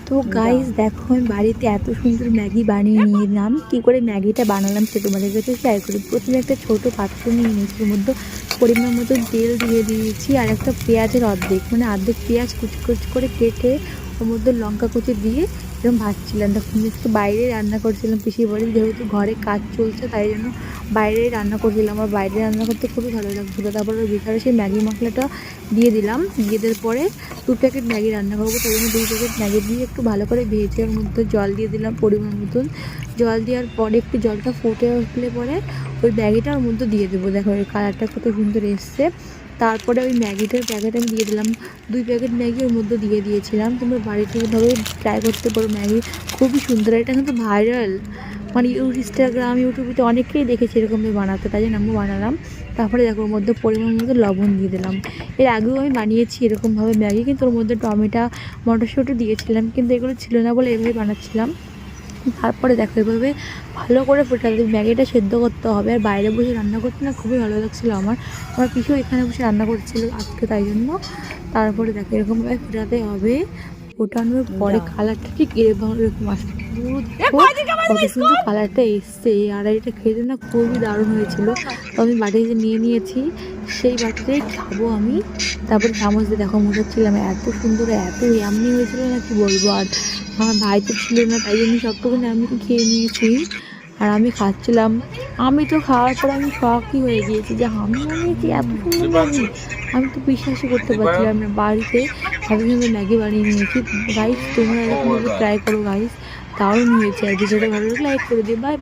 তো গাইস দেখো আমি বাড়িতে এত সুন্দর ম্যাগি বানিয়ে নিলাম। কি করে ম্যাগিটা বানালাম সে তোমাদের কাছে শেয়ার করি। প্রথমে একটা ছোট পাত্র নিয়ে নিয়েছি, ওর মধ্যে পরিমাণ মতো তেল দিয়ে দিয়েছি আর একটা পেঁয়াজের অর্ধেক মানে অর্ধেক পেঁয়াজ কুচি কুচি করে কেটে ওর মধ্যে লঙ্কা কুচি দিয়ে এরকম ভাজছিলাম। তখন একটু বাইরে রান্না করছিলাম পিসির বাড়ি, যেহেতু ঘরে কাজ চলছে তাই জন্য বাইরেই রান্না করছিলাম। আমার বাইরে রান্না করতে খুবই ভালো লাগছিলো। তারপরে ভিতরে সেই ম্যাগি মশলাটা দিয়ে দিলাম। দিয়ে দেওয়ার পরে 2 প্যাকেট ম্যাগি রান্না করবো, তাই জন্য 2 প্যাকেট ম্যাগি দিয়ে একটু ভালো করে ভেজে ওর মধ্যে জল দিয়ে দিলাম পরিমাণ মতন। জল দেওয়ার পরে একটু জলটা ফুটে উঠলে পরে ওই ম্যাগিটা ওর মধ্যে দিয়ে দেবো। দেখো ওই কালারটা কত সুন্দর এসছে। তারপরে ওই ম্যাগিটার প্যাকেট আমি দিয়ে দিলাম। 2 প্যাকেট ম্যাগি ওর মধ্যে দিয়ে দিয়েছিলাম। তোমরা বাড়িতে এভাবে ট্রাই করতে পারো, ম্যাগি খুবই সুন্দর। এটা কিন্তু ভাইরাল, মানে ইনস্টাগ্রাম ইউটিউবে অনেকেই দেখেছি এরকমভাবে বানাতে, তাই জন্য আমিও বানালাম। তারপরে দেখো ওর মধ্যে পরিমাণ মতো লবণ দিয়ে দিলাম। এর আগেও আমি বানিয়েছি এরকমভাবে ম্যাগি, কিন্তু ওর মধ্যে টমেটো মটরশুঁটি দিয়েছিলাম, কিন্তু এগুলো ছিল না বলে এভাবে বানাচ্ছিলাম। তারপরে দেখো এভাবে ভালো করে ফোটাতে ম্যাগিটা সেদ্ধ করতে হবে। আর বাইরে বসে রান্না করতে না খুবই ভালো লাগছিলো আমার পিছু এখানে বসে রান্না করছিল আজকে, তাই জন্য। তারপরে দেখো এরকমভাবে ফোটাতে হবে। ফোটানোর পরে কালারটা ঠিক এরকম আসবে। পুরো কত সুন্দর কালারটা এসছে। আর এটা খেতে না খুবই দারুণ হয়েছিল। তো আমি বাটিতে নিয়ে নিয়েছি, সেই বাটিতেই খাবো আমি। তারপরে চামচ দিয়ে দেখো মুছাচ্ছিলাম, এত সুন্দর এত ইয়াম্মি হয়েছিল না কি বলবো। আর আমার ভাই তো ছিল না, তাই জন্য সবটুকুনি আমি খেয়ে নিয়েছি। আর আমি খাচ্ছিলাম। আমি তো খাওয়ার পর আমি শকই হয়ে গিয়েছি যে আমি বানিয়েছি এত সুন্দর ম্যাগি। আমি তো বিশ্বাসই করতে পারছিলাম না। বাড়িতে এত সুন্দর ম্যাগি বানিয়ে নিয়েছি। গাইস তোমরা এরকমভাবে ট্রাই করো গাইস, দারুণ হয়েছে। আর ভিডিওটা ভালো লাগলে লাইক করে দিও। বাই।